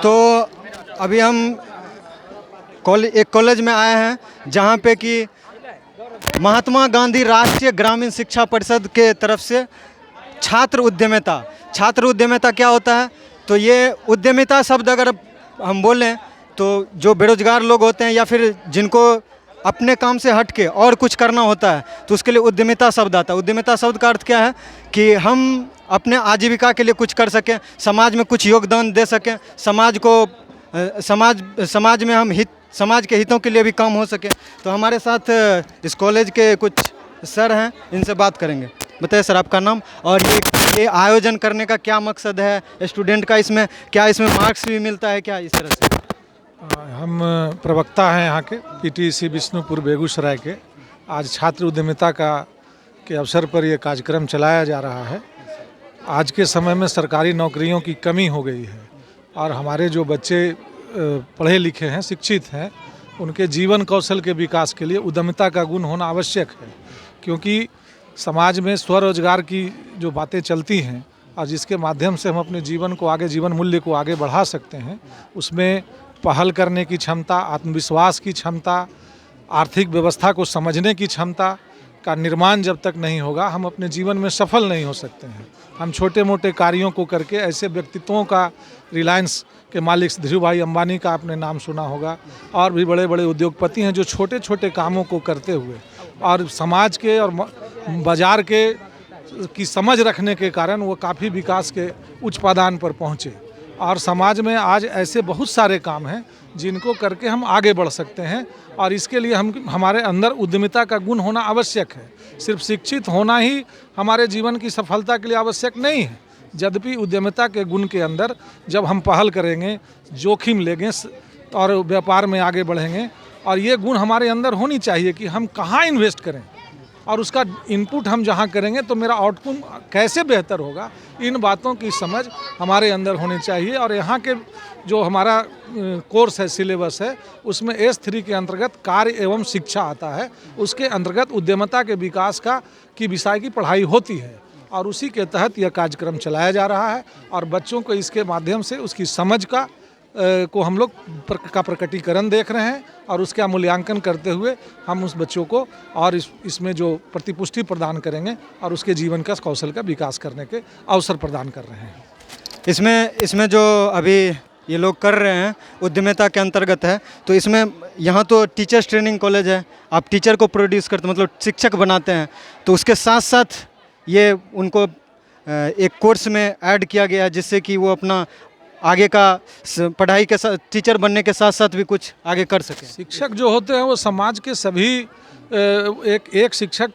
तो अभी हम एक कॉलेज में आए हैं जहाँ पे कि महात्मा गांधी राष्ट्रीय ग्रामीण शिक्षा परिषद के तरफ से छात्र उद्यमिता क्या होता है। तो ये उद्यमिता शब्द अगर हम बोलें तो जो बेरोजगार लोग होते हैं या फिर जिनको अपने काम से हट के और कुछ करना होता है तो उसके लिए उद्यमिता शब्द आता है। उद्यमिता शब्द का अर्थ क्या है कि हम अपने आजीविका के लिए कुछ कर सकें, समाज में कुछ योगदान दे सकें, समाज में हम समाज के हितों के लिए भी काम हो सके। तो हमारे साथ इस कॉलेज के कुछ सर हैं, इनसे बात करेंगे। बताइए सर, आपका नाम और ये आयोजन करने का क्या मकसद है स्टूडेंट का, इसमें मार्क्स भी मिलता है क्या, इस तरह से? हम प्रवक्ता हैं यहाँ के पीटीसी विष्णुपुर बेगूसराय के। आज छात्र उद्यमिता के अवसर पर ये कार्यक्रम चलाया जा रहा है। आज के समय में सरकारी नौकरियों की कमी हो गई है और हमारे जो बच्चे पढ़े लिखे हैं, शिक्षित हैं, उनके जीवन कौशल के विकास के लिए उद्यमिता का गुण होना आवश्यक है। क्योंकि समाज में स्वरोजगार की जो बातें चलती हैं और जिसके माध्यम से हम अपने जीवन मूल्य को आगे बढ़ा सकते हैं, उसमें पहल करने की क्षमता, आत्मविश्वास की क्षमता, आर्थिक व्यवस्था को समझने की क्षमता का निर्माण जब तक नहीं होगा, हम अपने जीवन में सफल नहीं हो सकते हैं। हम छोटे मोटे कार्यों को करके ऐसे व्यक्तित्वों का, रिलायंस के मालिक धीरू भाई अंबानी का आपने नाम सुना होगा, और भी बड़े बड़े उद्योगपति हैं जो छोटे छोटे कामों को करते हुए और समाज के और बाजार की समझ रखने के कारण वो काफ़ी विकास के उच्च पादान पर पहुँचे। और समाज में आज ऐसे बहुत सारे काम हैं जिनको करके हम आगे बढ़ सकते हैं और इसके लिए हमारे अंदर उद्यमिता का गुण होना आवश्यक है। सिर्फ शिक्षित होना ही हमारे जीवन की सफलता के लिए आवश्यक नहीं है। यद्यपि उद्यमिता के गुण के अंदर जब हम पहल करेंगे, जोखिम लेंगे और व्यापार में आगे बढ़ेंगे, और ये गुण हमारे अंदर होनी चाहिए कि हम कहाँ इन्वेस्ट करें और उसका इनपुट हम जहाँ करेंगे तो मेरा आउटकम कैसे बेहतर होगा, इन बातों की समझ हमारे अंदर होनी चाहिए। और यहाँ के जो हमारा कोर्स है, सिलेबस है, उसमें S3 के अंतर्गत कार्य एवं शिक्षा आता है। उसके अंतर्गत उद्यमिता के विकास की विषय की पढ़ाई होती है और उसी के तहत यह कार्यक्रम चलाया जा रहा है और बच्चों को इसके माध्यम से उसकी समझ को हम लोग का प्रकटीकरण देख रहे हैं और उसका मूल्यांकन करते हुए हम उस बच्चों को और इसमें जो प्रतिपुष्टि प्रदान करेंगे और उसके जीवन का कौशल का विकास करने के अवसर प्रदान कर रहे हैं। इसमें जो अभी ये लोग कर रहे हैं उद्यमिता के अंतर्गत है, तो इसमें यहाँ तो टीचर्स ट्रेनिंग कॉलेज है, आप टीचर को प्रोड्यूस करते, मतलब शिक्षक बनाते हैं, तो उसके साथ साथ ये उनको एक कोर्स में ऐड किया गया है जिससे कि वो अपना आगे का पढ़ाई के साथ, टीचर बनने के साथ साथ भी कुछ आगे कर सके। शिक्षक जो होते हैं वो समाज के सभी एक शिक्षक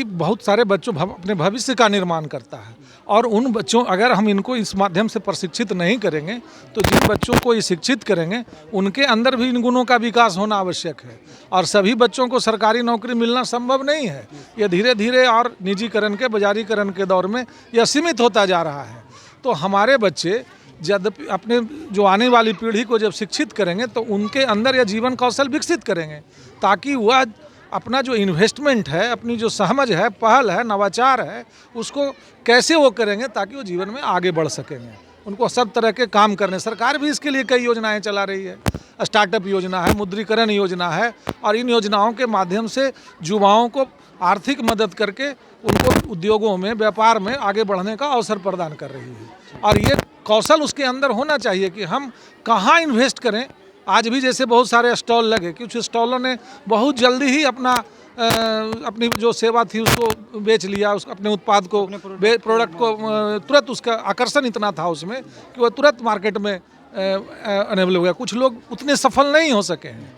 बहुत सारे बच्चों अपने भविष्य का निर्माण करता है और उन बच्चों, अगर हम इनको इस माध्यम से प्रशिक्षित नहीं करेंगे तो जिन बच्चों को ये शिक्षित करेंगे उनके अंदर भी इन गुणों का विकास होना आवश्यक है। और सभी बच्चों को सरकारी नौकरी मिलना संभव नहीं है। यह धीरे धीरे और निजीकरण के, बाजारीकरण के दौर में यह सीमित होता जा रहा है। तो हमारे बच्चे जब अपने जो आने वाली पीढ़ी को जब शिक्षित करेंगे तो उनके अंदर यह जीवन कौशल विकसित करेंगे ताकि वह अपना जो इन्वेस्टमेंट है, अपनी जो समझ है, पहल है, नवाचार है, उसको कैसे वो करेंगे ताकि वो जीवन में आगे बढ़ सकेंगे। उनको सब तरह के काम करने, सरकार भी इसके लिए कई योजनाएं चला रही है। स्टार्टअप योजना है, मुद्रीकरण योजना है, और इन योजनाओं के माध्यम से युवाओं को आर्थिक मदद करके उनको उद्योगों में, व्यापार में आगे बढ़ने का अवसर प्रदान कर रही है। और ये कौशल उसके अंदर होना चाहिए कि हम कहाँ इन्वेस्ट करें। आज भी जैसे बहुत सारे स्टॉल लगे, कुछ स्टॉलों ने बहुत जल्दी ही अपनी जो सेवा थी उसको बेच लिया, अपने उत्पाद को, प्रोडक्ट को तुरंत, उसका आकर्षण इतना था उसमें कि वह तुरंत मार्केट में अनेबल हो गया। कुछ लोग उतने सफल नहीं हो सके हैं।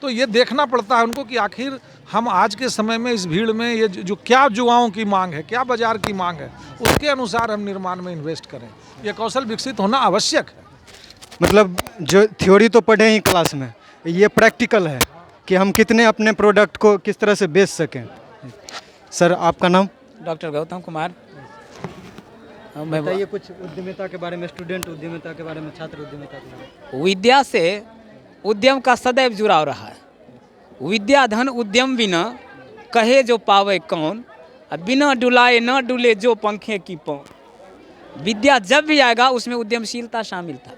तो ये देखना पड़ता है उनको कि आखिर हम आज के समय में इस भीड़ में ये जो क्या युवाओं की मांग है, क्या बाजार की मांग है, उसके अनुसार हम निर्माण में इन्वेस्ट करें। ये कौशल विकसित होना आवश्यक है। मतलब जो थ्योरी तो पढ़े ही क्लास में, ये प्रैक्टिकल है कि हम कितने अपने प्रोडक्ट को किस तरह से बेच सकें। सर, आपका नाम? डॉक्टर गौतम कुमार। बताइए कुछ उद्यमिता के बारे में, स्टूडेंट उद्यमिता के बारे में, छात्र उद्यमिता के बारे में। विद्या से उद्यम का सदैव जुड़ाव रहा है। विद्या धन उद्यम बिना कहे जो पावे कौन, बिना डुलाए न डुले जो पंखे की पौन। विद्या जब भी आएगा उसमें उद्यमशीलता शामिल था।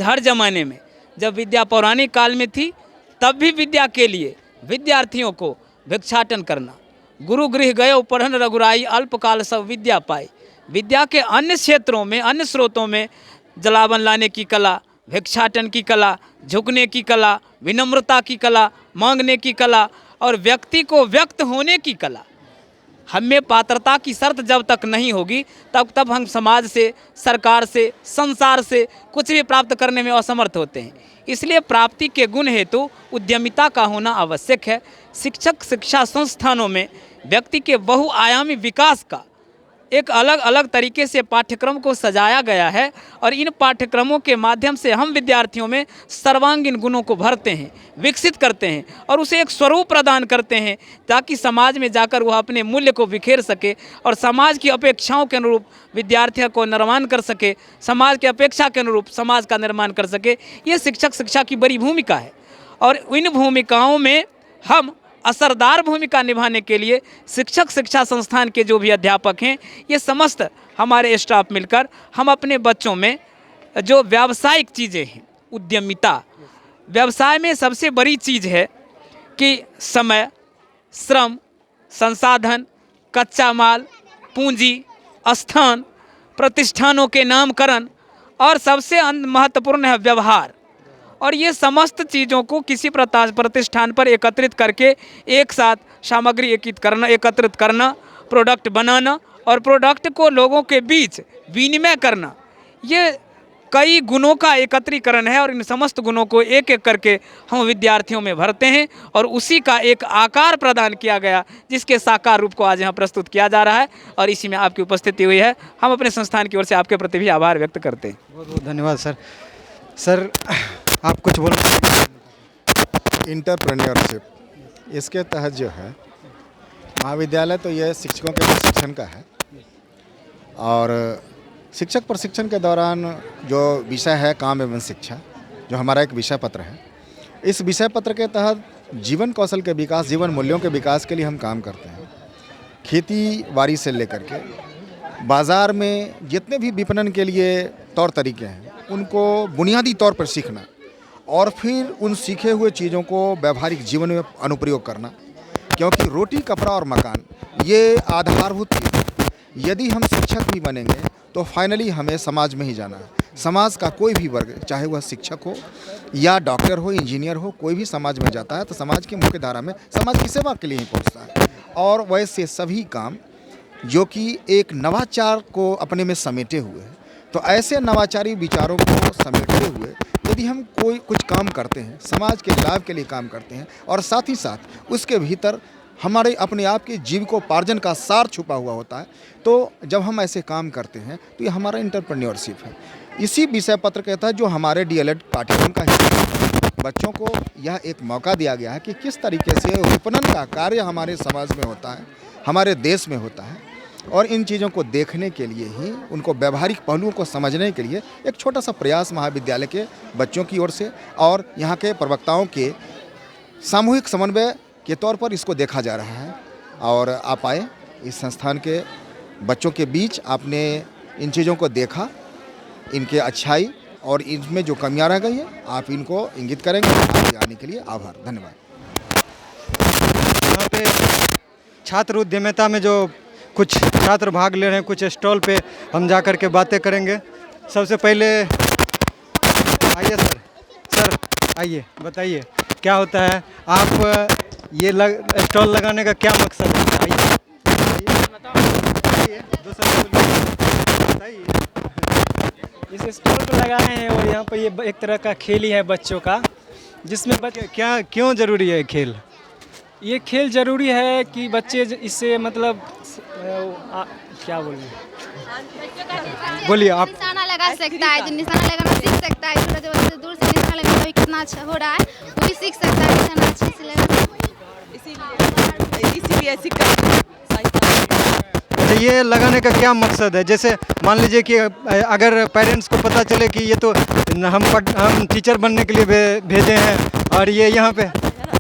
हर जमाने में जब विद्या पौराणिक काल में थी तब भी विद्या के लिए विद्यार्थियों को भिक्षाटन करना, गुरु गृह गयो पढ़न रघुराई अल्पकाल सब विद्या पाई। विद्या के अन्य क्षेत्रों में, अन्य स्रोतों में जलावन लाने की कला, भिक्षाटन की कला, झुकने की कला, विनम्रता की कला, मांगने की कला और व्यक्ति को व्यक्त होने की कला। हमें पात्रता की शर्त जब तक नहीं होगी तब हम समाज से, सरकार से, संसार से कुछ भी प्राप्त करने में असमर्थ होते हैं। इसलिए प्राप्ति के गुण हेतु उद्यमिता का होना आवश्यक है। शिक्षक शिक्षा संस्थानों में व्यक्ति के बहुआयामी विकास का एक अलग अलग तरीके से पाठ्यक्रम को सजाया गया है और इन पाठ्यक्रमों के माध्यम से हम विद्यार्थियों में सर्वांगीण गुणों को भरते हैं, विकसित करते हैं और उसे एक स्वरूप प्रदान करते हैं ताकि समाज में जाकर वह अपने मूल्य को बिखेर सके और समाज की अपेक्षाओं के अनुरूप विद्यार्थियों को निर्माण कर सके, समाज की अपेक्षा के अनुरूप समाज का निर्माण कर सके। ये शिक्षक शिक्षा की बड़ी भूमिका है और इन भूमिकाओं में हम असरदार भूमिका निभाने के लिए शिक्षक शिक्षा संस्थान के जो भी अध्यापक हैं, ये समस्त हमारे स्टाफ मिलकर हम अपने बच्चों में जो व्यावसायिक चीज़ें हैं, उद्यमिता, व्यवसाय में सबसे बड़ी चीज़ है कि समय, श्रम, संसाधन, कच्चा माल, पूंजी, स्थान, प्रतिष्ठानों के नामकरण और सबसे महत्वपूर्ण है व्यवहार। और ये समस्त चीज़ों को किसी प्रतिष्ठान पर एकत्रित करके एक साथ सामग्री एकत्रित करना, प्रोडक्ट बनाना और प्रोडक्ट को लोगों के बीच विनिमय करना, ये कई गुणों का एकत्रीकरण है और इन समस्त गुणों को एक एक करके हम विद्यार्थियों में भरते हैं और उसी का एक आकार प्रदान किया गया जिसके साकार रूप को आज यहाँ प्रस्तुत किया जा रहा है और इसी में आपकी उपस्थिति हुई है। हम अपने संस्थान की ओर से आपके प्रति भी आभार व्यक्त करते हैं। बहुत बहुत धन्यवाद सर। सर आप कुछ बोलो। इंटरप्रेन्योरशिप, इसके तहत जो है महाविद्यालय तो यह शिक्षकों के प्रशिक्षण का है और शिक्षक प्रशिक्षण के दौरान जो विषय है काम एवं शिक्षा, जो हमारा एक विषय पत्र है, इस विषय पत्र के तहत जीवन कौशल के विकास, जीवन मूल्यों के विकास के लिए हम काम करते हैं। खेती बाड़ी से लेकर के बाज़ार में जितने भी विपणन के लिए तौर तरीके हैं उनको बुनियादी तौर पर सीखना और फिर उन सीखे हुए चीज़ों को व्यावहारिक जीवन में अनुप्रयोग करना, क्योंकि रोटी, कपड़ा और मकान ये आधारभूत चीज़ है। यदि हम शिक्षक भी बनेंगे तो फाइनली हमें समाज में ही जाना है। समाज का कोई भी वर्ग, चाहे वह शिक्षक हो या डॉक्टर हो, इंजीनियर हो, कोई भी समाज में जाता है तो समाज की मुख्य धारा में समाज की सेवा के लिए ही पहुँचता है। और वैसे सभी काम जो कि एक नवाचार को अपने में समेटे हुए हैं, तो ऐसे नवाचारी विचारों को समेटते हुए यदि हम कोई कुछ काम करते हैं, समाज के लाभ के लिए काम करते हैं और साथ ही साथ उसके भीतर हमारे अपने आप के जीविकोपार्जन का सार छुपा हुआ होता है, तो जब हम ऐसे काम करते हैं तो ये हमारा इंटरप्रेन्योरशिप है। इसी विषय पत्र के तहत जो हमारे डीएलएड पाठ्यक्रम का हिस्सा है, बच्चों को यह एक मौका दिया गया है कि किस तरीके से विपणन का कार्य हमारे समाज में होता है, हमारे देश में होता है और इन चीज़ों को देखने के लिए ही, उनको व्यावहारिक पहलुओं को समझने के लिए एक छोटा सा प्रयास महाविद्यालय के बच्चों की ओर से और यहाँ के प्रवक्ताओं के सामूहिक समन्वय के तौर पर इसको देखा जा रहा है। और आप आए इस संस्थान के बच्चों के बीच, आपने इन चीज़ों को देखा, इनके अच्छाई और इनमें जो कमियां रह गई हैं आप इनको इंगित करेंगे। आगे आने के लिए आभार, धन्यवाद। यहाँ पे छात्र उद्यमिता में जो कुछ छात्र भाग ले रहे हैं, कुछ स्टॉल पे हम जा कर के बातें करेंगे। सबसे पहले आइए सर आइए, बताइए क्या होता है, आप ये स्टॉल लगाने का क्या मकसद है? आइए बताइए। इस स्टॉल पर लगाए हैं और यहाँ पर ये एक तरह का खेल ही है बच्चों का, जिसमें क्या क्यों ज़रूरी है खेल? ये खेल ज़रूरी है कि बच्चे इससे मतलब क्या बोलें, बोलिए आप। निशाना लगा सकता है, जो निशाना लगाना सीख सकता है, थोड़ा जो दूर से निशाना लगाना भी कितना अच्छा हो रहा है वो भी सीख सकता है निशाना अच्छे से लगाना। इसीलिए अच्छा, ये लगाने का क्या मकसद है? जैसे मान लीजिए कि अगर पेरेंट्स को पता चले कि ये तो हम टीचर बनने के लिए भेजे हैं और ये यहाँ पे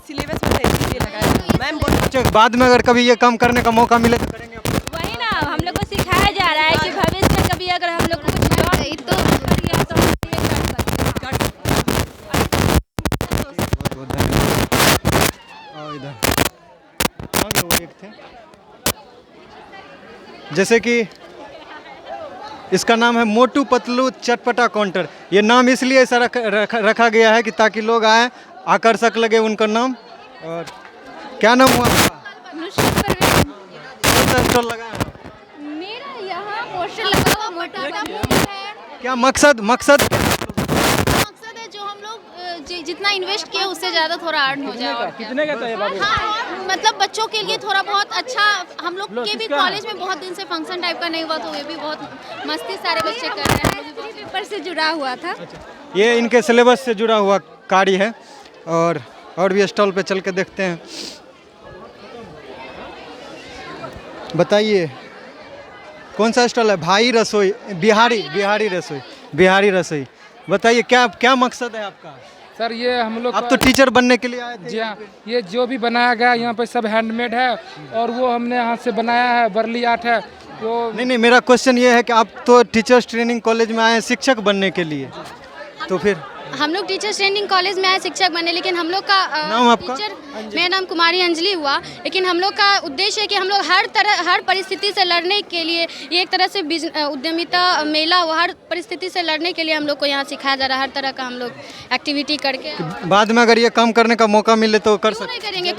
सिलेबस में इसीलिए लगाया मैम। अच्छा, बाद में अगर कभी ये काम करने का मौका मिले तो करेंगे? वही ना हम लोग को सिखाया जा रहा है कि भविष्य में कभी अगर नहीं तो ये कर सकते हैं। बहुत बहुत धन्यवाद। और इधर कहाँ गए वो एक थे, जैसे कि इसका नाम है मोटू पतलू चटपटा काउंटर। ये नाम इसलिए ऐसा रखा गया है कि ताकि लोग आए, आकर्षक लगे उनका नाम। और क्या नाम हुआ आपका? नुसरत परवीन। कौन सा स्टॉल लगा है? मेरा यहाँ पोस्टर लगा हुआ मोटा पतलू है। क्या मकसद मकसद मकसद है जो हम लोग जितना इन्वेस्ट किए उससे ज़्यादा थोड़ा अर्न हो जाए। कितने का तो है बाबू? हाँ, मतलब बच्चों के लिए थोड़ा बहुत अच्छा। हम लोग के भी कॉलेज में बहुत दिन से फंक्शन टाइप का नहीं हुआ, तो ये भी बहुत मस्ती सारे बच्चे कर रहे हैं। हिस्ट्री पेपर से जुड़ा हुआ था। ये इनके सिलेबस से जुड़ा हुआ कार्य है। और भी स्टॉल पे चल के देखते हैं। बताइए कौन सा स्टॉल है? भाई रसोई, बिहारी रसोई। बताइए क्या क्या मकसद है आपका? सर ये हम लोग आप तो टीचर बनने के लिए आए थे। जी हाँ, ये जो भी बनाया गया यहाँ पे सब हैंडमेड है और वो हमने हाथ से बनाया है, बर्ली आर्ट है। तो नहीं, मेरा क्वेश्चन ये है कि आप तो टीचर्स ट्रेनिंग कॉलेज में आए हैं शिक्षक बनने के लिए, तो फिर हम लोग टीचर्स ट्रेनिंग कॉलेज में आए शिक्षक बने, लेकिन हम लोग का नाम आपका? मेरा नाम कुमारी अंजलि हुआ। लेकिन हम लोग का उद्देश्य है कि हम लोग हर परिस्थिति से लड़ने के लिए, ये एक तरह से उद्यमिता मेला हुआ। हर परिस्थिति से लड़ने के लिए हम लोग को यहाँ सिखाया जा रहा है। हर तरह का हम लोग एक्टिविटी करके बाद में अगर ये काम करने का मौका मिले तो कर क्यों सकते नहीं करेंगे।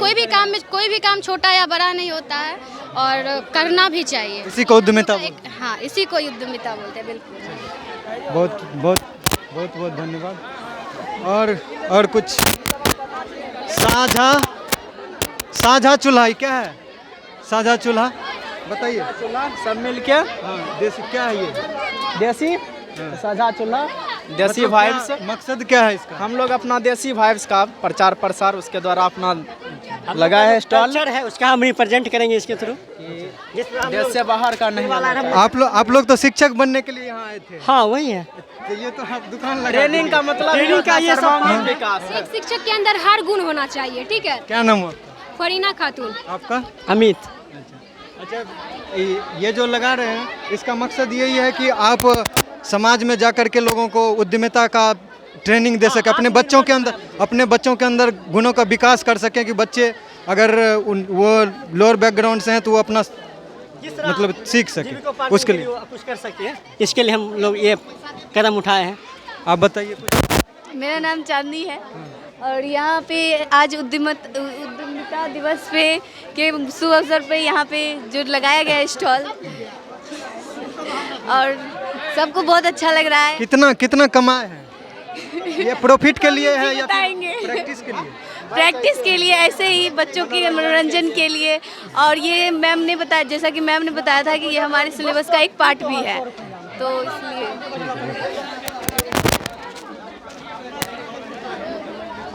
कोई भी काम छोटा या बड़ा नहीं होता है और करना भी चाहिए। हैं। इसी को उद्यमिता हाँ, इसी को उद्यमिता बोलते हैं। बिल्कुल। बहुत बहुत बहुत बहुत धन्यवाद। और कुछ साझा चूल्हा क्या है? साझा चूल्हा बताइए। सब मिल के हाँ, देसी क्या है ये? देसी साझा चूल्हा, देसी मतलब वाइब्स। क्या- मकसद क्या है इसका? हम लोग अपना देसी वाइब्स का प्रचार प्रसार उसके द्वारा अपना लगा है स्टॉल है, उसका हम रिप्रेजेंट करेंगे इसके थ्रू। देश से बाहर का नहीं लाना चाहिए। आप लोग तो शिक्षक बनने के लिए यहाँ आए थे। हाँ वही है। तो ये तो आप दुकान लगा ट्रेनिंग का मतलब ट्रेनिंग का ये सब सर्वांगीण विकास है। एक शिक्षक के अंदर हर गुण होना चाहिए। ठीक है। क्या नाम हुआ फरीना खातून। आपका? अमित। अच्छा, ये जो लगा रहे हैं इसका मकसद यही है कि आप समाज में जाकर के लोगों को उद्यमिता का ट्रेनिंग दे सके, अपने बच्चों के अंदर गुणों का विकास कर सकें कि बच्चे अगर वो लोअर बैकग्राउंड से हैं तो वो अपना मतलब सीख सके, उसके लिए कुछ कर सकते हैं। इसके लिए हम लोग ये कदम उठाए हैं। आप बताइए कुछ। मेरा नाम चांदनी है और यहाँ पे आज उद्यमिता दिवस पे के शुभ अवसर पे यहाँ पे जो लगाया गया है स्टॉल, और सबको बहुत अच्छा लग रहा है। कितना कमाए हैं? ये प्रॉफिट के लिए है या बताएंगे। प्रैक्टिस के लिए? प्रैक्टिस के लिए, ऐसे ही बच्चों के मनोरंजन के लिए। और ये मैम ने बताया, जैसा कि मैम ने बताया था कि ये हमारे सिलेबस का एक पार्ट भी है, तो इसलिए।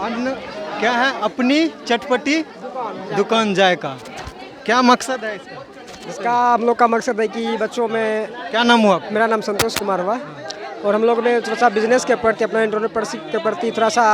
अन्न क्या है? अपनी चटपटी दुकान जायका। क्या मकसद है इसका? इसका हम लोग का मकसद है कि बच्चों में। क्या नाम हुआ? मेरा नाम संतोष कुमार हुआ और हम लोग ने थोड़ा सा बिजनेस के प्रति, अपना एंटरप्रेन्योरशिप के प्रति थोड़ा सा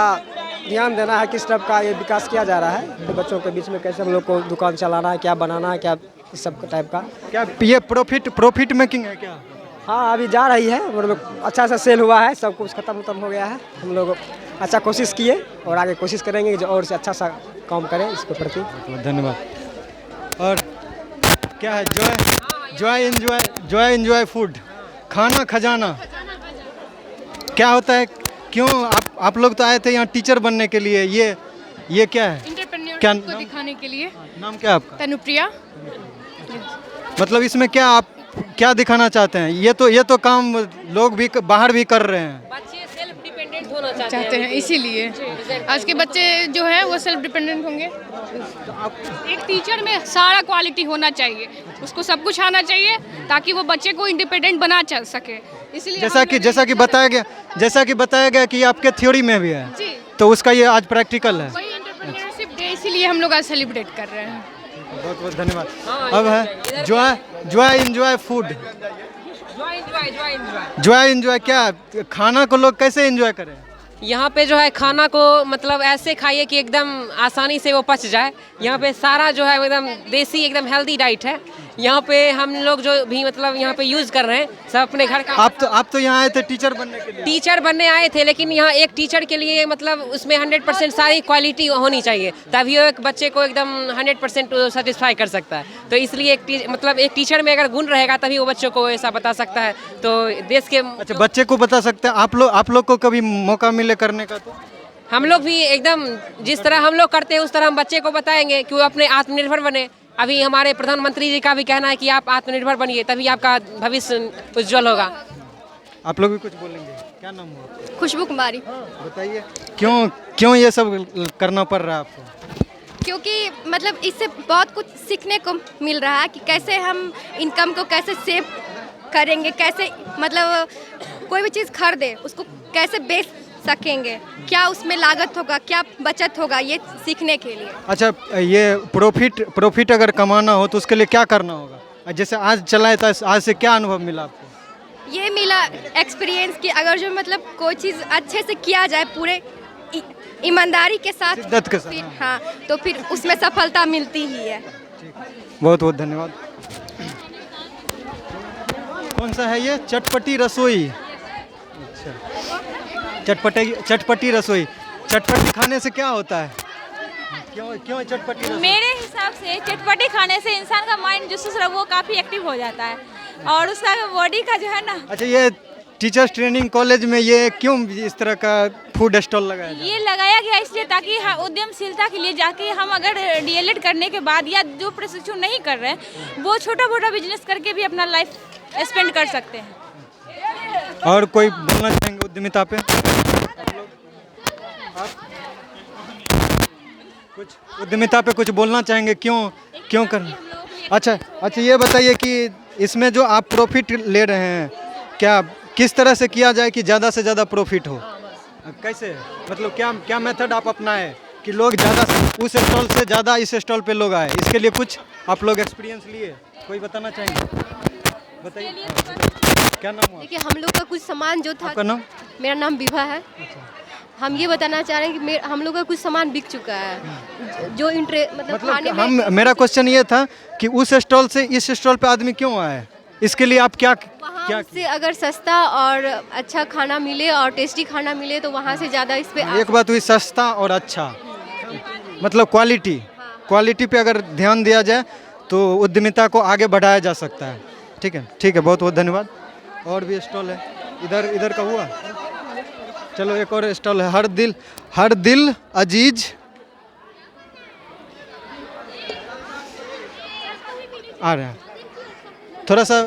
ध्यान देना है। किस टाइप का ये विकास किया जा रहा है, तो बच्चों के बीच में कैसे हम लोग को दुकान चलाना है, क्या बनाना है, क्या इस सब टाइप का। क्या ये प्रॉफिट मेकिंग है क्या? हाँ, अभी जा रही है, मतलब अच्छा सा सेल हुआ है, सब कुछ खत्म हो गया है। हम लोग अच्छा कोशिश किए और आगे कोशिश करेंगे कि और से अच्छा सा काम करें इसके प्रति। धन्यवाद। और क्या है? जॉय एंजॉय फूड, खाना खजाना क्या होता है? क्यों आप लोग तो आए थे यहाँ टीचर बनने के लिए, ये क्या है? क्या को दिखाने के लिए। नाम क्या है आपका? तनुप्रिया। मतलब इसमें क्या आप क्या दिखाना चाहते हैं? ये तो काम लोग भी बाहर भी कर रहे हैं। बच्चे सेल्फ डिपेंडेंट होना चाहते हैं, इसीलिए आज के बच्चे जो है वो सेल्फ डिपेंडेंट होंगे। एक टीचर में सारा क्वालिटी होना चाहिए, उसको सब कुछ आना चाहिए ताकि वो बच्चे को इंडिपेंडेंट बना चल सके। इसलिए जैसा कि बताया गया कि आपके थ्योरी में भी है, तो उसका ये आज प्रैक्टिकल है। वही एंटरप्रेन्योरशिप डे, इसीलिए हम लोग आज सेलिब्रेट कर रहे हैं। बहुत बहुत धन्यवाद। अब है Joy enjoy food. Joy enjoy क्या खाना को लोग कैसे एंजॉय करें? यहाँ पे जो है खाना को मतलब ऐसे खाइए कि एकदम आसानी से वो पच जाए। यहाँ पे सारा जो है एकदम देसी एकदम हेल्दी डाइट है। यहाँ पे हम लोग जो भी मतलब यहाँ पे यूज़ कर रहे हैं सब अपने घर का। आप तो यहाँ आए थे टीचर बनने के लिए? टीचर बनने आए थे, लेकिन यहाँ एक टीचर के लिए मतलब उसमें 100% सारी क्वालिटी होनी चाहिए, तभी वो एक बच्चे को एकदम 100% सेटिस्फाई कर सकता है। तो इसलिए एक टीचर में अगर गुण रहेगा तभी वो बच्चों को ऐसा बता सकता है। तो देश के अच्छा, बच्चे को बता सकते हैं। आप लोग को कभी मौका मिले करने का? तो हम लोग भी एकदम जिस तरह हम लोग करते हैं उस तरह हम बच्चे को बताएंगे कि वो अपने आत्मनिर्भर बने। अभी हमारे प्रधानमंत्री जी का भी कहना है कि आप आत्मनिर्भर बनिए, तभी आपका भविष्य उज्जवल होगा। आप लोग भी कुछ बोलेंगे? क्या नाम हुआ? खुशबू कुमारी। बताइए क्यों ये सब करना पड़ रहा है आपको? क्योंकि मतलब इससे बहुत कुछ सीखने को मिल रहा है कि कैसे हम इनकम को कैसे सेव करेंगे, कैसे मतलब कोई भी चीज़ खरीदे उसको कैसे बेच सकेंगे, क्या उसमें लागत होगा, क्या बचत होगा, ये सीखने के लिए। अच्छा, ये प्रॉफिट अगर कमाना हो तो उसके लिए क्या करना होगा? जैसे आज चलाए तो आज से क्या अनुभव मिला आपको? ये मिला एक्सपीरियंस कि अगर जो मतलब कोई चीज़ अच्छे से किया जाए पूरे ईमानदारी के साथ, शिद्दत के साथ, फिर हाँ तो फिर उसमें सफलता मिलती ही है। बहुत बहुत धन्यवाद। कौन सा है ये? चटपटी रसोई। अच्छा, चटपटी रसोई। चटपटी खाने से क्या होता है? क्यों चटपटी रसोई? मेरे हिसाब से चटपटी खाने से इंसान का माइंड जो है वो काफ़ी एक्टिव हो जाता है और उसका बॉडी का जो है ना। अच्छा, ये टीचर्स ट्रेनिंग कॉलेज में ये क्यों इस तरह का फूड स्टॉल लगाया जाए? ये लगाया गया इसलिए ताकि उद्यमशीलता के लिए जाके हम अगर डीएलएड करने के बाद या जो प्रशिक्षण नहीं कर रहे हैं वो छोटा मोटा बिजनेस करके भी अपना लाइफ स्पेंड कर सकते हैं। और कोई बोलना चाहेंगे उद्यमिता पे? कुछ उद्यमिता पे कुछ बोलना चाहेंगे? क्यों करना? अच्छा, ये बताइए कि इसमें जो आप प्रॉफिट ले रहे हैं क्या किस तरह से किया जाए कि ज़्यादा से ज़्यादा प्रॉफिट हो? कैसे, मतलब क्या मेथड आप अपनाएं कि लोग ज़्यादा से उस स्टॉल से ज़्यादा इस स्टॉल पे लोग आए? इसके लिए कुछ आप लोग एक्सपीरियंस लिए? कोई बताना चाहेंगे? बताइए, क्या नाम हुआ? देखिए, हम लोग का कुछ सामान जो था। आपका नाम? मेरा नाम विभा है। हम ये बताना चाह रहे हैं कि हम लोग का कुछ सामान बिक चुका है जो मतलब खाने में। मेरा क्वेश्चन ये था कि उस स्टॉल से इस स्टॉल पे आदमी क्यों आए? इसके लिए आप क्या से अगर सस्ता और अच्छा खाना मिले और टेस्टी खाना मिले तो वहाँ से ज़्यादा इस पे एक बात हुई सस्ता और अच्छा, मतलब क्वालिटी पे अगर ध्यान दिया जाए तो उद्यमिता को आगे बढ़ाया जा सकता है। ठीक है, बहुत बहुत धन्यवाद। और भी स्टॉल है इधर का हुआ। चलो, एक और स्टॉल है, हर दिल अजीज। आ रहा है थोड़ा सा,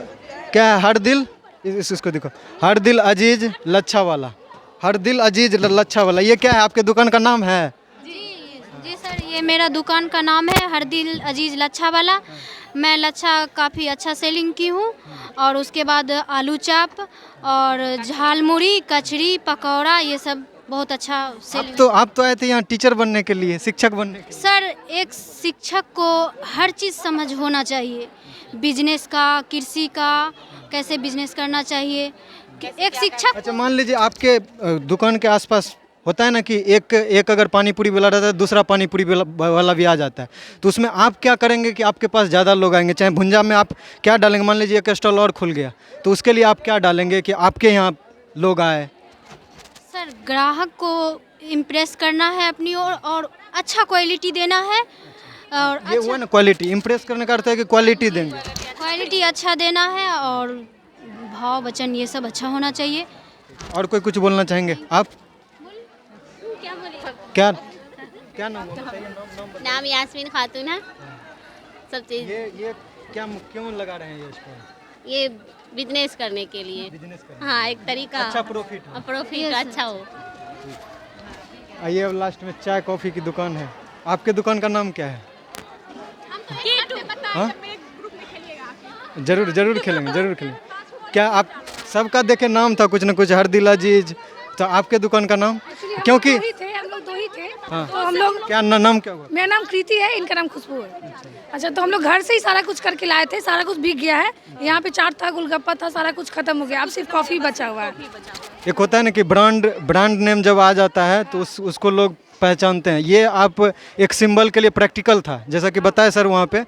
क्या है? हर दिल, इसको देखो, हर दिल अजीज लच्छा वाला। हर दिल अजीज लच्छा वाला, ये क्या है? आपके दुकान का नाम है? जी सर, ये मेरा दुकान का नाम है हर दिल अजीज लच्छा वाला। मैं लच्छा काफ़ी अच्छा सेलिंग की हूँ और उसके बाद आलू चाप और झालमुड़ी, कचरी, पकौड़ा, ये सब बहुत अच्छा सेलिंग। आप तो आए थे यहाँ टीचर बनने के लिए, शिक्षक बनने के लिए। सर, एक शिक्षक को हर चीज़ समझ होना चाहिए, बिजनेस का, कृषि का, कैसे बिजनेस करना चाहिए एक शिक्षक। अच्छा, मान लीजिए आपके दुकान के आसपास होता है ना कि एक अगर पानी पूरी वाला रहता है, दूसरा पानी पूरी वाला भी आ जाता है, तो उसमें आप क्या करेंगे कि आपके पास ज़्यादा लोग आएंगे? चाहे भुंजा में आप क्या डालेंगे? मान लीजिए एक स्टॉल और खुल गया तो उसके लिए आप क्या डालेंगे कि आपके यहाँ लोग आए? सर, ग्राहक को इम्प्रेस करना है अपनी ओर और अच्छा क्वालिटी देना है। और ये हुआ ना क्वालिटी, इम्प्रेस करने का अर्थ है कि क्वालिटी देंगे, क्वालिटी अच्छा देना है और भाव वचन ये सब अच्छा होना चाहिए। और कोई कुछ बोलना चाहेंगे आप? क्या नाम है? नाम यास्मीन खातून है। सब चीज़ ये क्यों लगा रहे हैं ये स्टॉल? ये बिजनेस करने के लिए। हाँ, एक तरीका, अच्छा प्रॉफिट अच्छा हो। आइए, अब लास्ट में चाय कॉफ़ी की दुकान है। आपके दुकान का नाम क्या है? हाँ, जरूर खेलेंगे। क्या आप सबका देखे नाम था कुछ न कुछ, हर दिल अजीज, तो आपके दुकान का नाम? क्योंकि हम लोग दो ही थे। हाँ, तो हम लोग, क्या नाम क्या हुआ? मेरा नाम कृति है, इनका नाम खुशबू है। अच्छा, तो हम लोग घर से ही सारा कुछ करके लाए थे, सारा कुछ बिक गया है। यहाँ पे चाट था, गोलगप्पा था, सारा कुछ खत्म हो गया, अब सिर्फ कॉफी बचा हुआ है। एक होता है ना कि ब्रांड नेम जब आ जाता है तो उसको लोग पहचानते हैं। ये आप एक सिंबल के लिए प्रैक्टिकल था, जैसा कि बताया सर वहाँ पे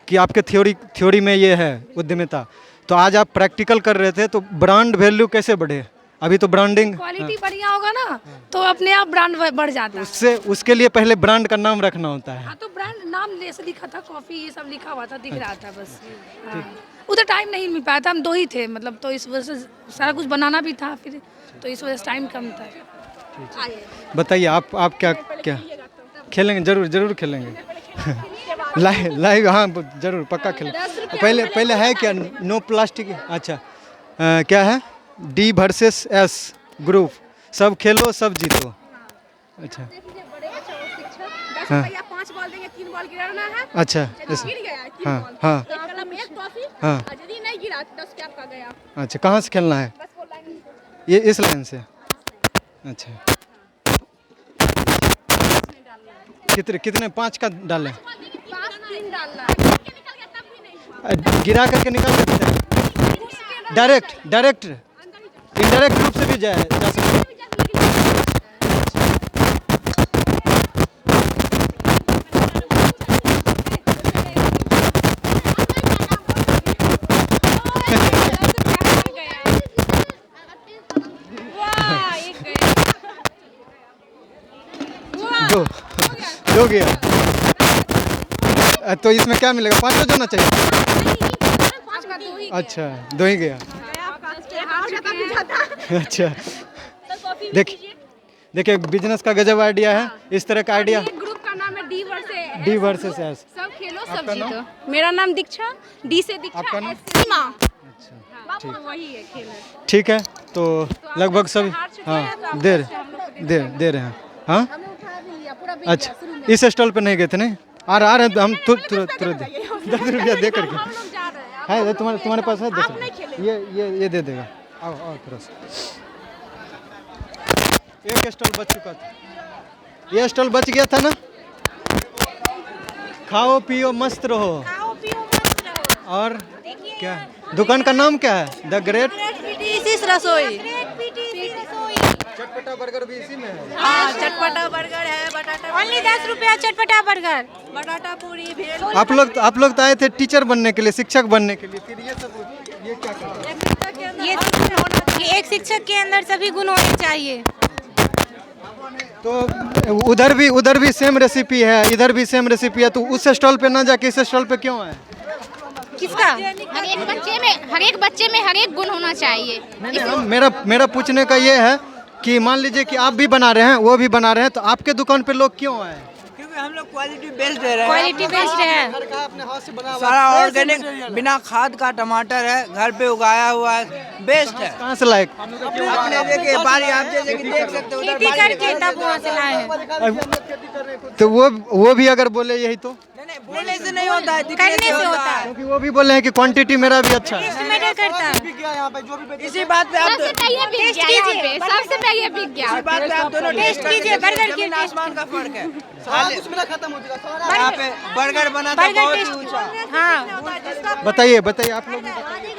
कि आपके थ्योरी में ये है उद्यमिता, तो आज आप प्रैक्टिकल कर रहे थे, तो ब्रांड वैल्यू कैसे बढ़े? अभी तो ब्रांडिंग क्वालिटी बढ़िया होगा ना तो अपने आप ब्रांड बढ़ जाता है। उसके लिए पहले ब्रांड का नाम रखना होता है। हाँ, तो ब्रांड नाम जैसे लिखा था, कॉफी ये सब लिखा हुआ था, दिख रहा था बस। हाँ। उधर टाइम नहीं मिल पाया था, हम 2 ही थे, मतलब तो इस वजह से सारा कुछ बनाना भी था, फिर तो इस वजह से टाइम कम था। बताइए आप क्या खेलेंगे? जरूर खेलेंगे। लाइव हाँ जरूर पक्का खेलेंगे। पहले है क्या नो प्लास्टिक? अच्छा क्या है D वर्सेस S ग्रुप, सब खेलो सब जीतो। अच्छा हाँ 5 बॉल देंगे, 3 बॉल गिराना है। अच्छा हाँ हाँ हाँ यदि नहीं गिरा 10 कैप का गया। अच्छा कहाँ से खेलना है? ये इस लाइन से। अच्छा कितने 5 का डालें? 3 डालना गिरा करके निकाल सकते हैं। डायरेक्ट इनडायरेक्ट रूप से भी जा सकते हैं। दो गया। तो इसमें क्या मिलेगा? 5 हो जाना चाहिए। अच्छा 2 ही गया। अच्छा देखिए बिजनेस का गजब आइडिया है। इस तरह का आइडिया। ग्रुप का नाम है D वर्सेस S। सब खेलो सब जीतो। मेरा नाम दीक्षा, D से दीक्षा, S से माँ। अच्छा वही है खेल। ठीक है, तो लगभग सब हाँ दे रहे हैं। हाँ अच्छा इस स्टॉल पे नहीं गए थे? नहीं आ रहे हैं हम तुरंत 10 रुपया दे करके है। तुम्हारे पास है 10 रुपया? ये दे देगा। आओ थोड़ा सा। एक स्टॉल बच चुका था, ये स्टॉल बच गया था ना। खाओ पियो मस्त रहो। और क्या दुकान का नाम क्या है? द ग्रेट रसोई। चटपटा बर्गर भी इसी में है। हाँ चटपटा बर्गर है, बटाटा ओनली 10 रुपया चटपटा बर्गर, बटाटा पूरी भेल। आप लोग तो आए थे टीचर बनने के लिए, शिक्षक बनने के लिए, फिर ये क्या कर रहे हैं? ये एक शिक्षक के अंदर सभी गुण होने चाहिए। तो उधर भी सेम रेसिपी है, इधर भी सेम रेसिपी है, तो उस स्टॉल पे ना जाके इस स्टॉल पे क्यों आए? किसका? हर एक बच्चे में हर एक गुण होना चाहिए। मेरा पूछने का ये है कि मान लीजिए कि आप भी बना रहे हैं, वो भी बना रहे हैं, तो आपके दुकान पे लोग क्यों आए? क्योंकि हम लोग क्वालिटी बेस्ड दे रहे हैं। क्वालिटी बेस्ड है, अपने हाथ से बना सारा ऑर्गेनिक, बिना खाद का टमाटर है, घर पे उगाया हुआ है, बेस्ट है। कहाँ से लाए? अपने देखिए बारी, आप जैसे कि देख सकते हो खेती करके तब वहाँ से लाए हैं। तो वो भी अगर बोले यही तो बोलने से नहीं होता है, करने से होता है। क्योंकि वो भी बोले हैं कि क्वांटिटी मेरा भी अच्छा है। मैटर करता है। इसी बात पे आप सबसे पहले बिक गया यहाँ पे, सबसे पहले बिक गया। इसी बात पे आप दोनों टेस्ट कीजिए, बर्गर की आसमान का फर्क है। यहाँ पे बर्गर बना था बहुत ही ऊंचा। हाँ बताइए आप लोग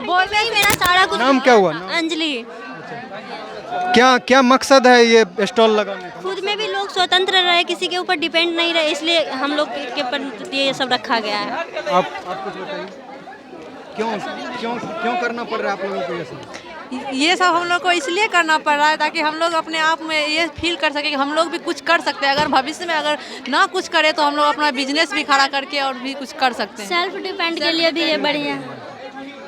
बोल रही मेरा सारा कुछ। नाम क्या हुआ? अंजलि। क्या मकसद है ये स्टॉल लगाने का? खुद में भी लोग स्वतंत्र रहे, किसी के ऊपर डिपेंड नहीं रहे, इसलिए हम लोग के ऊपर ये सब रखा गया है। आप कुछ बताइए, क्यों करना पड़ रहा है आप लोगों को ये सब? ये सब हम लोग को इसलिए करना पड़ रहा है ताकि हम लोग अपने आप में ये फील कर सके कि हम लोग भी कुछ कर सकते हैं। अगर भविष्य में अगर ना कुछ करे तो हम लोग अपना बिजनेस भी खड़ा करके और भी कुछ कर सकते हैं। सेल्फ डिपेंड के लिए भी ये बढ़िया है।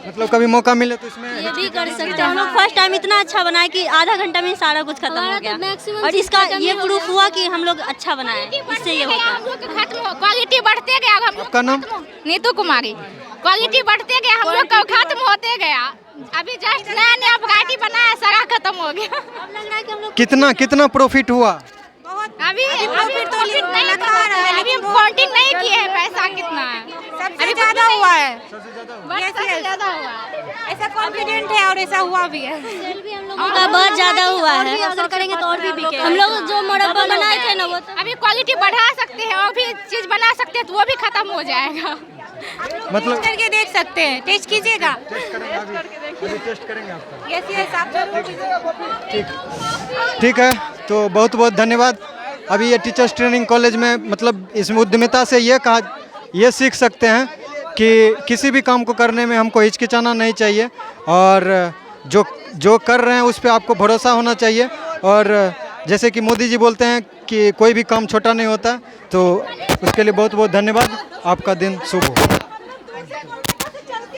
मतलब कभी मौका मिले तो इसमें ये भी कर सकते हैं। हम लोग फर्स्ट टाइम इतना अच्छा बनाए कि आधा घंटा में सारा कुछ खत्म हो गया, और इसका ये प्रूफ हुआ कि हम लोग अच्छा बनाए, इससे ये होता है। क्वालिटी बढ़ते गया। आपका नाम? नीतू कुमारी। क्वालिटी बढ़ते गया, हम लोग का खत्म होते गया। अभी जस्ट नया वैरायटी बनाया, सारा खत्म हो गया। अब लग रहा है कि हम लोग कितना प्रॉफिट हुआ? अभी प्रॉफिट तो नहीं लगा रहा है, अभी काउंटिंग नहीं किए हैं पैसा कितना है। सबसे ज्यादा हुआ है, सबसे ज्यादा हुआ है। ऐसा कॉन्फिडेंट है और ऐसा हुआ भी है। सेल भी हम लोगों का बहुत ज्यादा हुआ है, अगर करेंगे तो और भी बिकेगा। हम लोग जो मुरब्बा बनाए थे ना, वो अभी क्वालिटी बढ़ा सकते हैं और भी चीज बना सकते हैं, तो वो भी खत्म हो जाएगा। मतलब करके देख सकते हैं, टेस्ट कीजिएगा। टेस्ट करेंगे आपका? यस आप जरूर। ठीक है, तो बहुत बहुत धन्यवाद। अभी ये टीचर्स ट्रेनिंग कॉलेज में मतलब इसमें उद्यमिता से ये सीख सकते हैं कि किसी भी काम को करने में हमको हिचकिचाना नहीं चाहिए और जो कर रहे हैं उस पर आपको भरोसा होना चाहिए। और जैसे कि मोदी जी बोलते हैं कि कोई भी काम छोटा नहीं होता, तो उसके लिए बहुत बहुत धन्यवाद। आपका दिन शुभ हो।